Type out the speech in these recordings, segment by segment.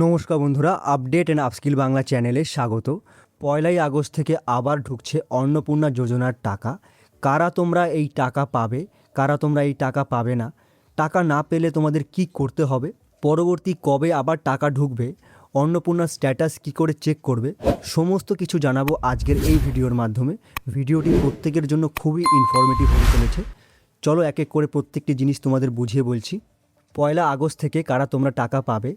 নমস্কার বন্ধুরা, update and upskill Bangla চ্যানেলে স্বাগত। 1লাই আগস্ট থেকে আবার ঢুকছে অন্নপূর্ণা যোজনার টাকা। কারা তোমরা এই টাকা পাবে, কারা তোমরা এই টাকা পাবে না, টাকা না পেলে তোমাদের কি করতে হবে, পরবর্তী কবে আবার টাকা ঢুকবে, অন্নপূর্ণার স্ট্যাটাস কি করে চেক করবে, সমস্ত কিছু জানাবো আজকের এই ভিডিওর মাধ্যমে। ভিডিওটি প্রত্যেকের জন্য খুবই ইনফরমেটিভ হতে চলেছে। চলো এক এক করে প্রত্যেকটি জিনিস তোমাদের বুঝিয়ে বলছি। 1লা আগস্ট থেকে কারা তোমরা টাকা পাবে।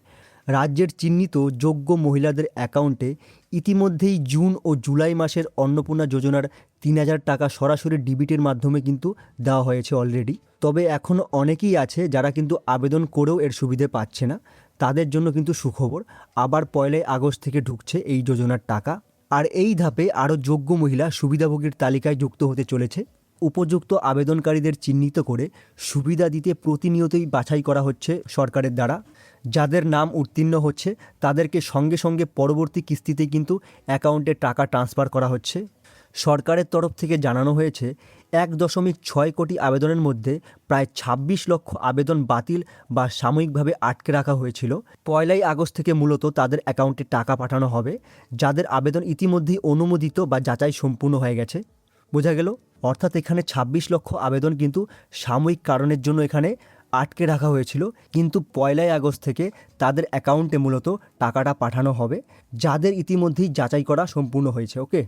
রাজ্যের চিহ্নিত যোগ্য মহিলাদের অ্যাকাউন্টে ইতিমধ্যেই জুন ও জুলাই মাসের অন্নপূর্ণা যোজনার 3,000 টাকা সরাসরি ডিবিটির মাধ্যমে কিন্তু দেওয়া হয়েছে অলরেডি। তবে এখনও অনেকেই আছে যারা কিন্তু আবেদন করেও এর সুবিধে পাচ্ছে না। তাদের জন্য কিন্তু সুখবর, আবার 1লাই আগস্ট থেকে ঢুকছে এই যোজনার টাকা। আর এই ধাপে আরও যোগ্য মহিলা সুবিধাভোগীর তালিকায় যুক্ত হতে চলেছে। উপযুক্ত আবেদনকারীদের চিহ্নিত করে সুবিধা দিতে প্রতিনিয়তই বাছাই করা হচ্ছে সরকারের দ্বারা। যাদের নাম উত্তীর্ণ হচ্ছে তাদেরকে সঙ্গে সঙ্গে পরবর্তী কিস্তিতে কিন্তু অ্যাকাউন্টে টাকা ট্রান্সফার করা হচ্ছে। সরকারের তরফ থেকে জানানো হয়েছে 1.6 কোটি আবেদনের মধ্যে প্রায় 26 লক্ষ আবেদন বাতিল বা সাময়িকভাবে আটকে রাখা হয়েছিল। 1লাই আগস্ট থেকে মূলত তাদের অ্যাকাউন্টে টাকা পাঠানো হবে, যাদের আবেদন ইতিমধ্যেই অনুমোদিত বা যাচাই সম্পূর্ণ হয়ে গেছে। বোঝা গেল? অর্থাৎ এখানে 26 লক্ষ আবেদন কিন্তু সাময়িক কারণের জন্য এখানে আটকে রাখা হয়েছিল, কিন্তু 1লাই আগস্ট থেকে তাদের অ্যাকাউন্টে মূলত টাকাটা পাঠানো হবে, যাদের ইতিমধ্যেই যাচাই করা সম্পূর্ণ হয়েছে। ওকে,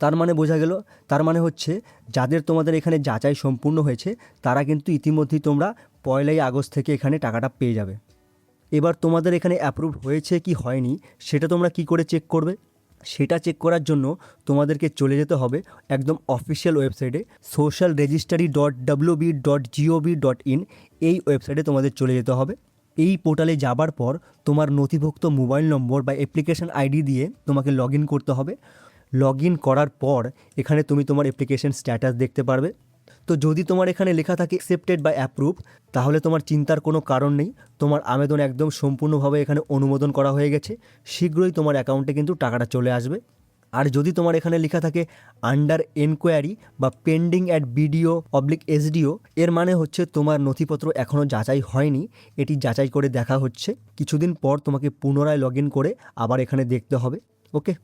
তার মানে বোঝা গেল, তার মানে হচ্ছে যাদের তোমাদের এখানে যাচাই সম্পূর্ণ হয়েছে তারা কিন্তু ইতিমধ্যেই তোমরা 1লাই আগস্ট থেকে এখানে টাকাটা পেয়ে যাবে। এবার তোমাদের এখানে অ্যাপ্রুভ হয়েছে কি হয়নি সেটা তোমরা কি করে চেক করবে? সেটা চেক করার জন্য তোমাদেরকে চলে যেতে হবে একদম অফিসিয়াল ওয়েবসাইটে socialregistry.wb.gov.in। এই ওয়েবসাইটে তোমাদের চলে যেতে হবে। এই পোর্টালে যাবার পর তোমার নথিভুক্ত মোবাইল নম্বর বা অ্যাপ্লিকেশন আইডি দিয়ে তোমাকে লগ ইন করতে হবে। লগ ইন করার পর এখানে তুমি তোমার অ্যাপ্লিকেশন স্ট্যাটাস দেখতে পারবে। তো যদি তোমার এখানে লেখা থাকে অ্যাকসেপ্টেড বা অ্যাপ্রুভ, তাহলে তোমার চিন্তার কোনো কারণ নেই, তোমার আবেদন একদম সম্পূর্ণভাবে এখানে অনুমোদন করা হয়ে গেছে। শীঘ্রই তোমার অ্যাকাউন্টে কিন্তু টাকাটা চলে আসবে। আর যদি তোমার এখানে লেখা থাকে আন্ডার এনকোয়ারি বা পেন্ডিং অ্যাট BDO/SDO, এর মানে হচ্ছে তোমার নথিপত্র এখনও যাচাই হয়নি, এটি যাচাই করে দেখা হচ্ছে। কিছুদিন পর তোমাকে পুনরায় লগ ইন করে আবার এখানে দেখতে হবে। ওকে,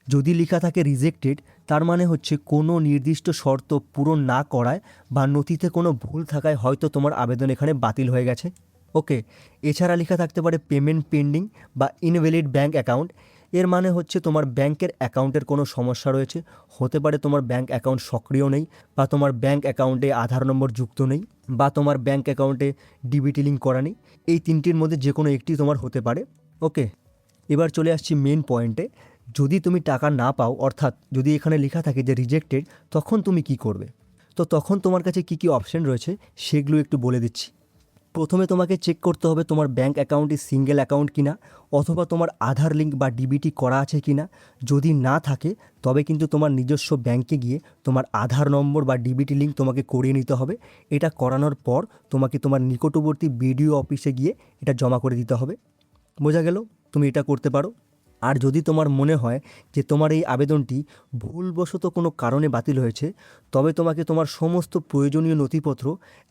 যদি লেখা থাকে রিজেক্টেড, তার মানে হচ্ছে কোনো নির্দিষ্ট শর্ত পূরণ না করায় বা নথিতে কোনো ভুল থাকায় হয়তো তোমার আবেদন এখানে বাতিল হয়ে গেছে। ওকে, এছাড়া লেখা থাকতে পারে পেমেন্ট পেন্ডিং বা ইনভ্যালিড ব্যাঙ্ক অ্যাকাউন্ট। এর মানে হচ্ছে তোমার ব্যাংকের অ্যাকাউন্টের কোনো সমস্যা রয়েছে, হতে পারে তোমার ব্যাঙ্ক অ্যাকাউন্ট সক্রিয় নেই, বা তোমার ব্যাঙ্ক অ্যাকাউন্টে আধার নম্বর যুক্ত নেই, বা তোমার ব্যাঙ্ক অ্যাকাউন্টে ডিবিটি লিঙ্ক করা নেই। এই তিনটির মধ্যে যে কোনো একটি তোমার হতে পারে। ওকে, এবার চলে আসছি মেন পয়েন্টে। যদি তুমি টাকা না পাও, অর্থাৎ যদি এখানে লেখা থাকে যে রিজেক্টেড, তখন তুমি কি করবে? তো তখন তোমার কাছে কি কি অপশন রয়েছে সেগুলো একটু বলে দিচ্ছি। প্রথমে তোমাকে চেক করতে হবে তোমার ব্যাঙ্ক অ্যাকাউন্টটি সিঙ্গেল অ্যাকাউন্ট কিনা, অথবা তোমার আধার লিঙ্ক বা ডিবিটি করা আছে কিনা। যদি না থাকে তবে কিন্তু তোমার নিজস্ব ব্যাঙ্কে গিয়ে তোমার আধার নম্বর বা ডিবিটি লিঙ্ক তোমাকে করিয়ে নিতে হবে। এটা করানোর পর তোমাকে তোমার নিকটবর্তী BDO অফিসে গিয়ে এটা জমা করে দিতে হবে। বোঝা গেল? তুমি এটা করতে পারো। আর যদি তোমার মনে হয় যে তোমার এই আবেদনটি ভুলবশত কোনো কারণে বাতিল হয়েছে, তবে তোমাকে তোমার সমস্ত প্রয়োজনীয় নথিপত্র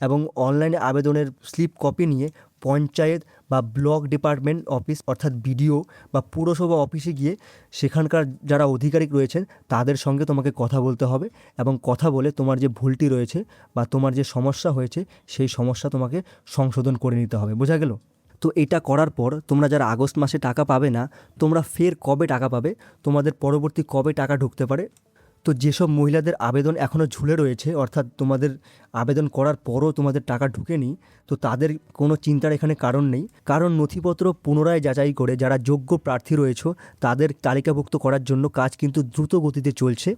এবং অনলাইনে আবেদনের স্লিপ কপি নিয়ে পঞ্চায়েত বা ব্লক ডিপার্টমেন্ট অফিস অর্থাৎ BDO বা পুরসভা অফিসে গিয়ে সেখানকার যারা আধিকারিক রয়েছেন তাদের সঙ্গে তোমাকে কথা বলতে হবে, এবং কথা বলে তোমার যে ভুলটি রয়েছে বা তোমার যে সমস্যা হয়েছে সেই সমস্যা তোমাকে সংশোধন করে নিতে হবে। বোঝা গেল? তো এটা করার পর তোমরা যারা আগস্ট মাসে টাকা পাবে না, তোমরা ফের কবে টাকা পাবে, তোমাদের পরবর্তী কবে টাকা ঢুকতে পারে। তো যেসব মহিলাদের আবেদন এখনও ঝুলে রয়েছে, অর্থাৎ তোমাদের আবেদন করার পরও তোমাদের টাকা ঢুকেনি, তো তাদের কোনো চিন্তার এখানে কারণ নেই, কারণ নথিপত্র পুনরায় যাচাই করে যারা যোগ্য প্রার্থী রয়েছে তাদের তালিকাভুক্ত করার জন্য কাজ কিন্তু দ্রুত গতিতে চলছে।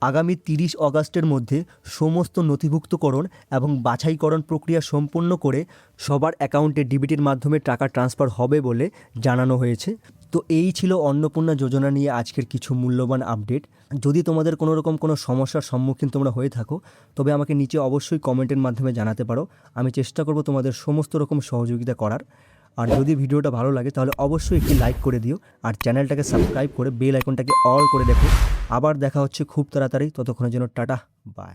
আগামী 30 অগাস্টের মধ্যে সমস্ত নথিভুক্তকরণ এবং বাছাইকরণ প্রক্রিয়া সম্পন্ন করে সবার অ্যাকাউন্টে ডিবিটির মাধ্যমে টাকা ট্রান্সফার হবে বলে জানানো হয়েছে। তো এই ছিল অন্নপূর্ণা যোজনা নিয়ে আজকের কিছু মূল্যবান আপডেট। যদি তোমাদের কোনো রকম কোনো সমস্যার সম্মুখীন তোমরা হয়ে থাকো, তবে আমাকে নিচে অবশ্যই কমেন্টের মাধ্যমে জানাতে পারো। আমি চেষ্টা করব তোমাদের সমস্ত রকম সহযোগিতা করার। আর যদি ভিডিওটা ভালো লাগে তাহলে অবশ্যই একটি লাইক করে দিও, আর চ্যানেলটাকে সাবস্ক্রাইব করে বেল আইকনটাকে অল করে দেখো। আবার দেখা হচ্ছে খুব তাড়াতাড়ি, ততক্ষণের জন্য টাটা, বাই।